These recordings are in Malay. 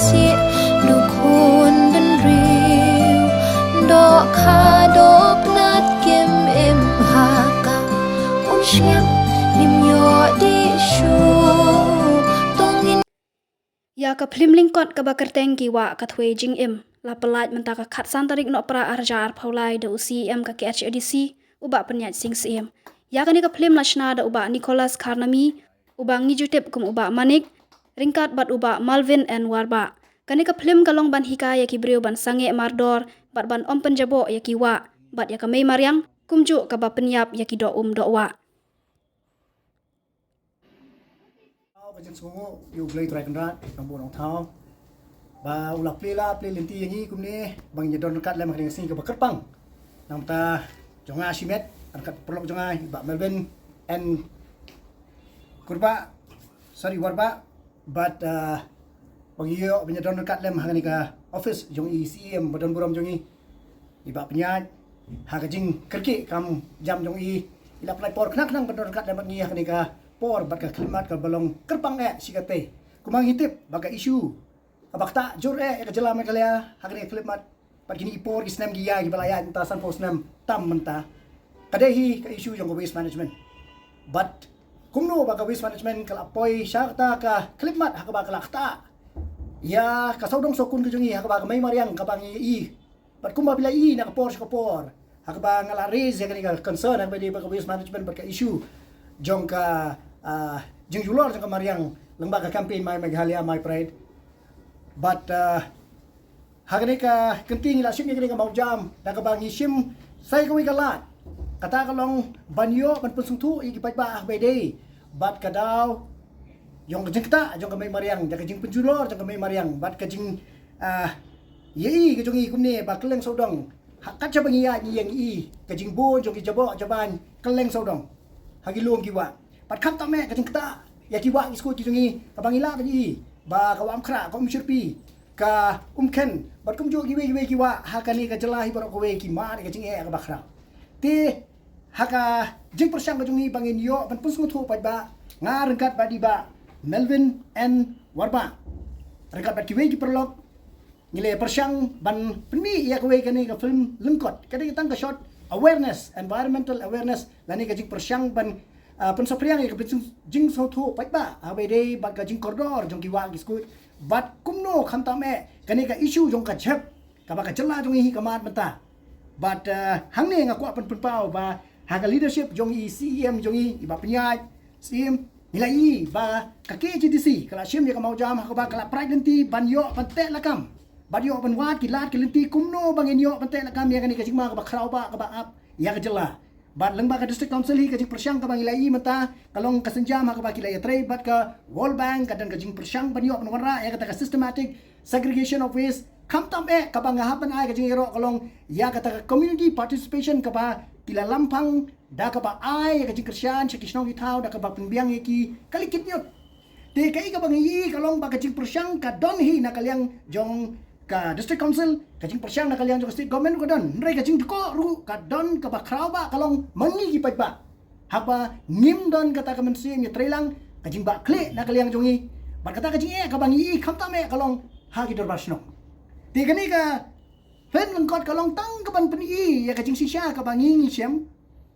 sit nu kun den riu dok kha dok nat kim em haka siam nim yo di shu tongin ya ka phlimling kot ka bakar tengki wa ka thwe jing em la palat menta ka khat san tarik no pra arjar phaulai de usi em ka KHDC uba penyat sing sim ya ka ni ka phlim lashna da uba Nicholas Karnami uba ngijutep kum uba Manik ringkat bat uba Malvin and Warba kani ka phlim kalong ban hika ya ki breu ban sange mardor bat ban om penjabo ya ki wa bat ya ka mei maryang kumju ka ba penyap ya ki do do wa Bajang semua you play try kendrat nombor orang tahu ba ulah play lah play lenti yang ni kumni bang nyedon dekat lem kering sini ke bakerpang nam ta jonga simet dekat perlok jonga ba Melvin and kurba sorry warba but bang yo nyedon dekat lem hang ni ka office jong ECM badan buram jongi iba penyat hagajing kerki kam jam jong i ila play por knak nang badan dekat lem ni hang ni ka por bat ka klimat ka balong kerpang sikate kumang hitip baga isu abakta jur ka jela mekalya hagni klimat pat kini ipor isnam giya gibalaya intasan posnam tam menta kadehi ka isu jong waste management but kumno baga waste management kala poi syakta ka klimat hakaba kalakta ya ka saudong sokun ke jongi hakaba ka may mariang kabang i pat kumba bila i na kapor hakaba ngala raise ya ka concern hakaba di baga waste management bat ka isu jong ka jeng julor jong ka mariang lembaga campaign my Meghalaya my pride but hagani ka kenting ila sim ni ka mau jam da ka bangi sim sai ka wi kalat kata kalong banyo pan pusungtu i gipai ba by day but kadaw jong jeng ta jong ka may mariang da ka jeng penjulor jong ka may mariang but ka jeng yei ka jong i kumni ba keleng sodong hakat cha bangi ya ni yang i ka jeng bon jong ki jabo jaban keleng sodong hagi luang kiwa pat kham ta me ka jing kta ya kiwa isko ki jungi ka bangila ka ji ba ka wam khra ka umshirpi ka umken bat kum jo giwe kiwa ha ka ni ka jelahi bar ko we ki mar ka jing e ka bakhra te ha ka jing persang ka jungi bangin yo ban pusung thu pat ba nga rengkat ba di ba Melvin and Warba rengkat bat kiwe ki perlok ngile persang ban penmi ya ko we ka ni ka film lengkot ka di tang ka shot awareness environmental awareness lani ka jing persyang ban pensapriang ka jing so thu pai ba abai dei bat ka jing koridor jong ki wa ki skut bat kumno khanta me kani ka issue jong ka chep ka ba ka chela jong hi ka mat mata but hang ne nga kwa pan pau ba ha ka leadership jong i CM jong i ba penyai CM nilai ba ka KGDC kala sim ya ka mau jam ha ka ba kala pregnancy ban yo pan te lakam badio ban wat kilat kilinti kumno bangin yo pante la kami kan ka jingma ka bakrau ba ka ba ap ya ka jela bat lengba ka district council hi ka jing persyang ka bang ilai mata kalong ka senjam ka ba kilai trade bat ka world bank ka dan ka jing persyang ban yo ban wara ya ka systematic segregation of waste kam tam ka bang hapan ai ka jing ro kalong ya ka community participation ka ba kila lampang da ka ba ai ka jing kersyan si kisnong itau da ka ba pembiang ki kalikit nyot te kai ka bang i kalong ba ka jing persyang ka don hi na kalyang jong ka district council ka jing persyang na kaliang jong state government ko don nrai ka jing ko ru ka don ka ba kraw ba kalong mangi ki ba haba ngim don kata ka mensi mi trailang ka jing ba kle na kaliang jongi ba kata ka jing ka bangi kham ta me kalong ha ki dor basno ti kani ka fen lang kot kalong tang ka ban pni ya ka jing sisha ka bangi ni siam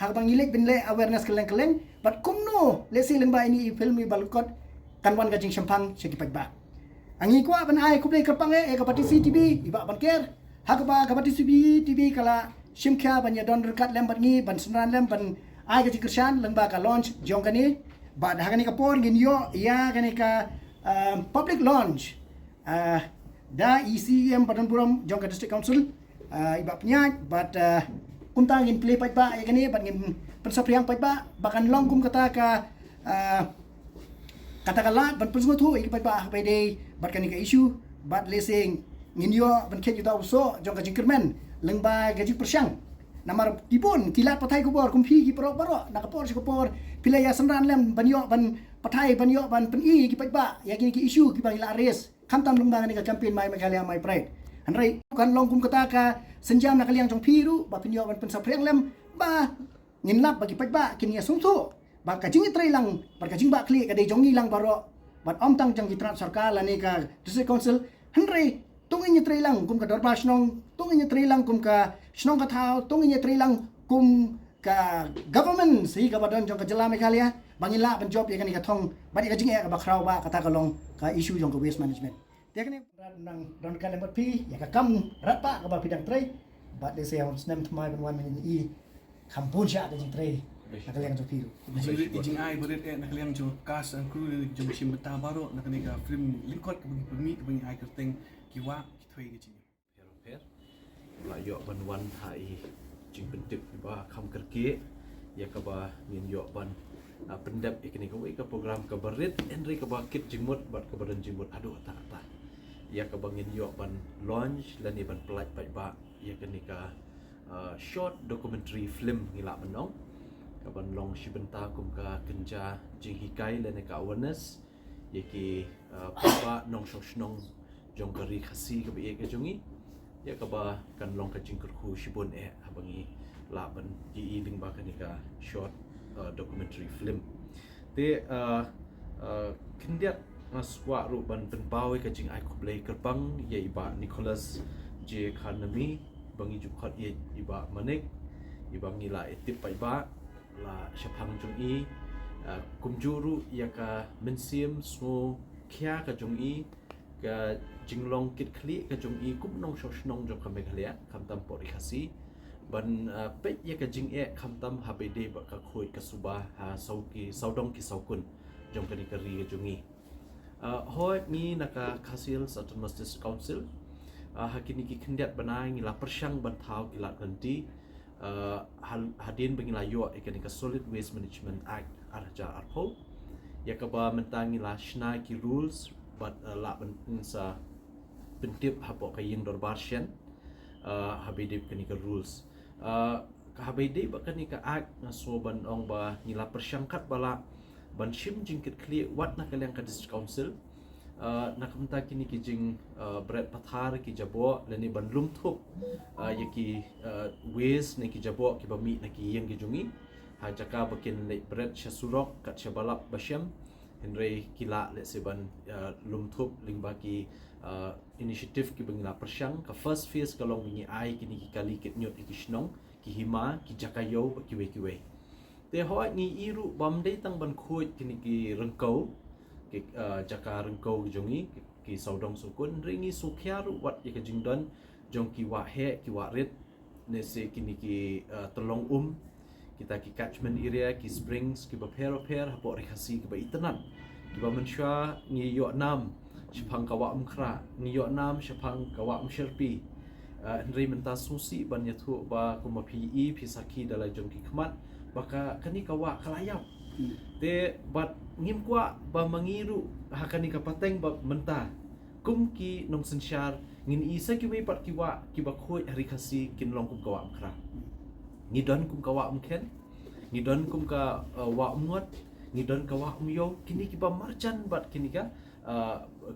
ha ka bangi lek bin le awareness keleng but kumno le sing lang ba ini film mi balkot kanwan ka jing sampang segi ba angi ko ban ai kuplay kerpang ka pati CTV iba ban ker hak ba ka pati CTV kala simkha ban ya don rekat lem ban ngi ban sunran lem ban ai ka jikrshan leng ba ka launch jong kani ba da kani ka por ngin yo ya kani ka public launch da ECM badan buram jong ka district council iba pnya but kuntang in play pa ya kani ban ngin pensapriang pa bakan long kum kata ka katakanlah ban pusngo thu ikipai ba by day bat kani ka issue bat lesing nginyo ban khet yuta uso jong ka jingkermen lengba gaji persyang namar tibun tilat patai kubor kumpi ki pro baro nakapor si kupor pilaya senran lem banyo ban patai banyo ban peni ikipai ba ya kini ki issue ki bang ila res khantam lengba ni ka campaign my Meghalaya my pride anrai kan long kum kata ka senjam na kaliang jong piru ba pinyo ban pensapriang lem ba nginlap bagi pai ba kini asungso ba ka jing itray lang ba ka jing ba kli ka de jong ilang baro bat om tang jang gitrat sarkar la ni ka district council Henry tunginya trilang kum ka dorba snong tunginya trilang kum ka snong ka thao tunginya trilang kum ka government si ka badon jong ka jela Meghalaya bangila ban job ya kan ka thong ba ka jing ya ka bakrau ba kata ka long ka issue jong ka waste management dia kan nang don ka lemot pi ya ka kam rat pa ka ba pidang tray ba de se snem thmai ban wan men i kampun sya de jing tray nak yang jo piru Ijing ai berit nakaliang jo cast and crew jo mesin beta baru nakaniga film lingkot ke bagi bagi ai kerteng kiwa kitoi ke jing. Per la yo ban wan hai jing pentip ba kham kerke ya ka ba ngin yo ban pendap ikni ko ka program ka berit enri ka ba kit jingmut bat ka badan jingmut adu ta ta ya ka ba ngin yo ban launch lan ni ban pelaj ba ya ka short documentary film ngila menong kaban long shibenta kum ka kenja jing hikai le ka awareness yaki pa nong shoshnong jong kari khasi ka be ka jongi ya ka ba kan long ka jing ku shibon habangi laban ji ding ba ka short documentary film te kendiat maswa ru ban penbawe ka jing ai kublai kerbang ye iba Nicholas J Economy bangi jukhat ye iba manik ibangi la etip pa iba la syapang jung i kumjuru ya ka mensim smo kya ka jung i ka jinglong kit kli ka jung i kum nong shoshnong jong ka Meghalaya kam tam pori khasi ban pet ya ka jing kam tam habede ba ka khoi ka suba ha sauki saudong ki saukun jong ka ni kari ka jung i hoi mi naka khasil Autonomous District Council hakini ki kendiat banai ngila persyang ban thau kilat ganti hadin bengila yo ikanika Solid Waste Management Act arja arpol yakaba mentangi la shna ki rules but la bensa pentip hapo kaying dorbarshan habide kanika rules habide bakanika act ngaso ban ong ba ngila persyangkat bala ban shim jingkit kli wat na kalyang ka district council nakamta kini kijing berat pathar ki jabo leni ban lumthup yaki waste ne ki jabo ki bami na ki yang ki jungi ha jaka bakin le berat shasurok kat shabalap basyam henry kila le seban lumthup lingba ki initiative ki bangla persyang ka first phase kalong ni ai kini ki kali kit nyot ki shnong ki hima ki jakayo ki we te hoi ni iru bamdei tang ban khoi kini ki rengkau jaka rengkau jongi ki saudong sukun ringi sukyaru wat ya jingdon jong ki wa he ki wa rit ne se kini ki tolong kita ki catchment area ki springs ki baper hapo rekhasi ki ba itanan ki ba mensha ni yo nam shapang kawa umkhra ni yo nam shapang kawa umsherpi nri menta susi ban yathu ba kuma PE pisaki dalai jong ki khmat baka kani kawa kalayap te bat ngim kwa ba mangiru hakani ka pateng ba menta kum ki nong sensyar ngin isa ki we pat ki wa ki ba khoi hari khasi kin long kum kawa amkhra ngidon kum kawa amkhen ngidon kum ka wa umngot ngidon ka wa umyo kini ki ba marjan bat kini ka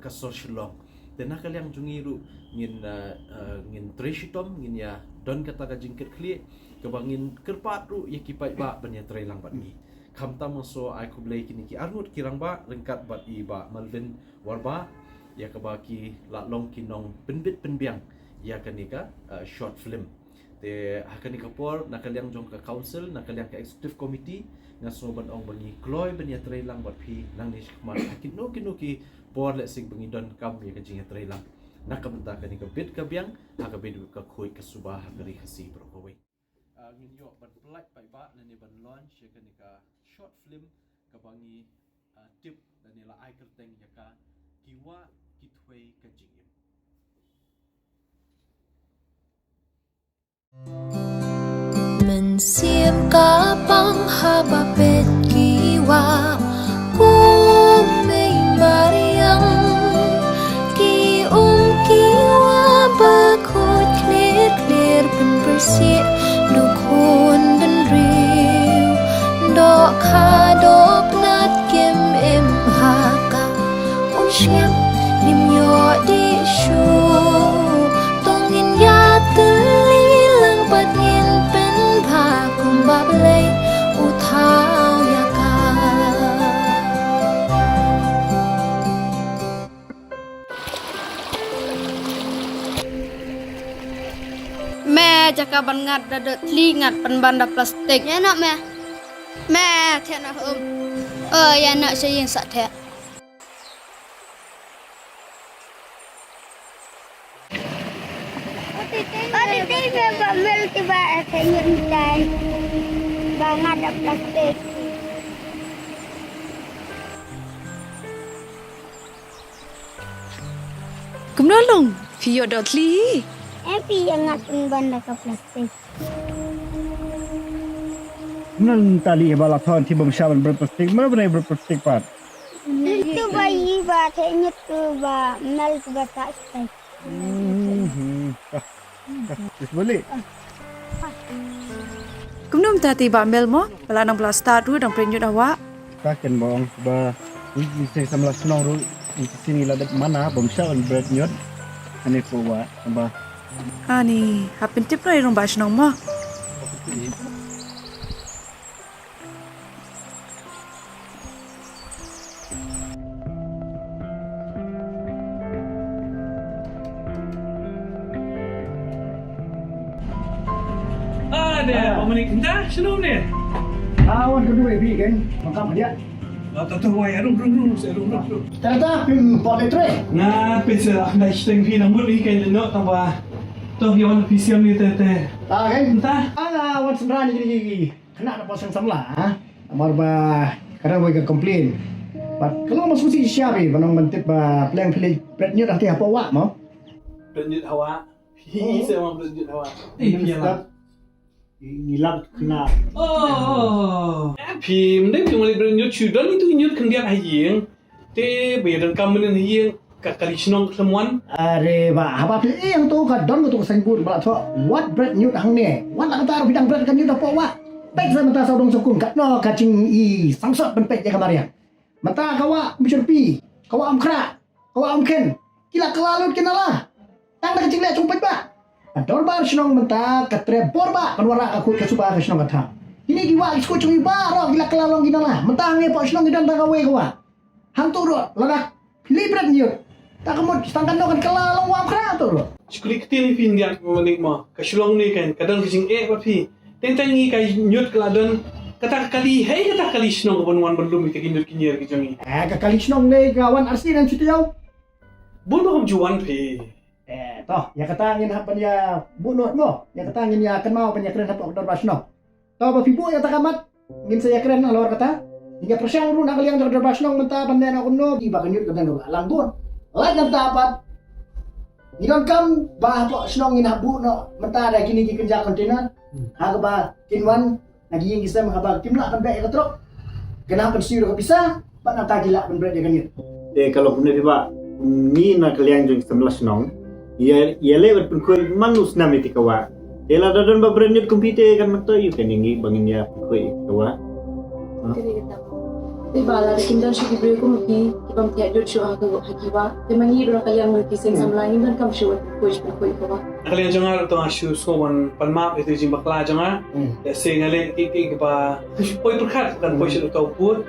social te nakalyang jungiru ngin treshitom ngin ya don kata ka jingkit kli ka bangin kerpat ru ya ki pai ba ban ya trelang bat ni kamta maso ai kublai kini ki arnut kirang ba rengkat bat i ba Malvin warba ya ka ba ki la long kinong penbit penbiang ya kanika short film te hakanika por nakalyang jong ka council nakalyang ka executive committee ngaso ban ong bangi kloy ban ya trailang bat phi nang ni khmar hakino kino ki por le sing bangi don kam ya ka jing ya trailang nakamta kanika bit ka biang hakabid ka khoi ka subah hakari khasi brokowe ngin yo ban pelak pai ba nani ban launch ya kanika short film kabangi tip dan ila ai kerteng ya ka kiwa kitwei ka jingim mensiam kapang haba pet kiwa kumei mariang ki kiwa bakut clear pen bersih nukun dan riu dok ha dok nat kem em haka unshiam nim yo di shu tongin ya telilang pat yin pen bha kum bab lei uthau ya ka jaka ban ngat da tli ngat pan banda plastik ya nak me the nak ya nak sayang sak the Tiba bamel tiba sayur dan bang ada plastik. Kumnolong, fiyo dotli. Epi yang ngatin banda ke plastik. Nan tali balaton ti bom shaban berplastik, mana benar berplastik pat. Itu bayi ba sayur tu ba mel tiba tak stay. Boleh. Kumnom tati ba mel mo, pelanang plastar tu dang prenyut awak. Takkan bong ba ini saya samla senang ru di sini lah mana bom shaban bernyut. Ane puwa ba. Ani, hapin tip rai rong bash nong mo. Ada, menik entah, sino ni? Awan kedua bi kan, makam dia. Tahu wai, rum. Ternyata pin poletre. Nah, pizza, dah isteng pi namun ni kan nak tambah. Tahu yang official ni teh. Tak kan? Entah. Awan sebenarnya gini. Kena ada pasang samla. Amar ba kadang boy ke komplain. But kalau masuk si siapa banang mentip ba plan pilih pretnya dah tiap awak mau. Berjut hawa. Hi, saya mau berjut hawa. Pialah. Ngilang kena. Oh. Pi, mending cuma berjut sudan itu nyut kendian hayeng. Te bayaran kamu ni hayeng kali senong ketemuan. Are ba apa pilih yang tu ka don tu senggur ba tu what bread nyut hang ni. What nak kata bidang bread kan nyut apa awak. Pek saya mata saudong sokung kat no kacing i sangsot ben pek je kamarian. Mata kawa bicerpi, kawa amkra, kawa amken. Kila kelalut kenalah. Tang nak kacing le cumpet ba. Ador bar senong menta katrebor ba penwara aku ke subah ke senong kata. Ini giwa isku cungi baro gila kelalong ginalah. Menta nge po senong gidan tagawe kawa. Hantu ro ladak pilih bread nyut. Tak kamu setangkan no kan kelalong wa amkra tu ro. Sekali ketil pi dia menik mah. Kasulong ni kan kadang kicing papi. Tentang ni kai nyut keladon kata kali senong kawan belum kita nyut kinyir kijangi. Kekali senong ni kawan arsi dan cuti jauh. Bono ham juan pi. Toh, ya kata ngin hapan ya bunut mo, ya kata ngin ya kenal pan ya keren hapa oktor basno. Toh ba fibu ya takamat, ngin saya keren luar kata. Hingga persyang ru nak liang oktor basno menta pandai nak kuno di bakanyut kata ngau langgun. Lai nam tapat. Ngidon kam ba hapa snong ngin habu no menta ada kini ki kenja kontainer. Ha ba kinwan nagi yang kisah mengabak timlah kan baik ketrok. Kenapa siur ke pisah? Pan nak gila pan bread ya kanyut. Kalau punya tiba ni nak kalian jeng 11 nong ia lewat pun koi manus nama tikawa ela dadan ba branded komputer kan mato you kan ingi bangin ya koi kawa Iba la kindan shi gibre ko muki kibam tiya jot shu aga hakiwa temangi dora kayang mulki sing samlangi dan kam shu ko kawa Kalian jangan tu asyik sowan palmap itu jing bakla jangan. Ya sehingga ki ba poi perkat kan poi shu tau put.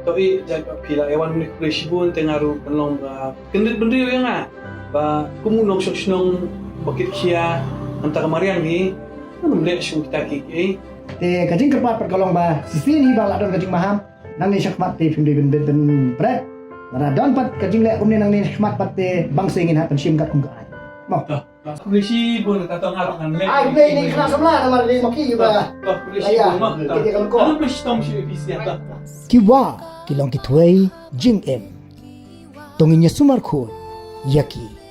Tapi jaga pila ewan ni presibun tengaru penlong ba kendit bendi yang ba kumunong syok bakit kia antara mariang ni melihat syuk kita ki Te kajing kerpat perkolong ba sisi ni ba ladon kajing maham nang ni syakmat te film ben bread. Radon pat kajing le kumni nang ni syakmat pat te bangsa ingin hapan sim kat kumgaan. Mo. Presibun kata ngarang kan le. Ai play ni kena semla nama ni maki ba. Presibun mak. Ano presitong syuk bisi ata. Kiwa kilong kitway jing em. Tonginya sumar khon yaki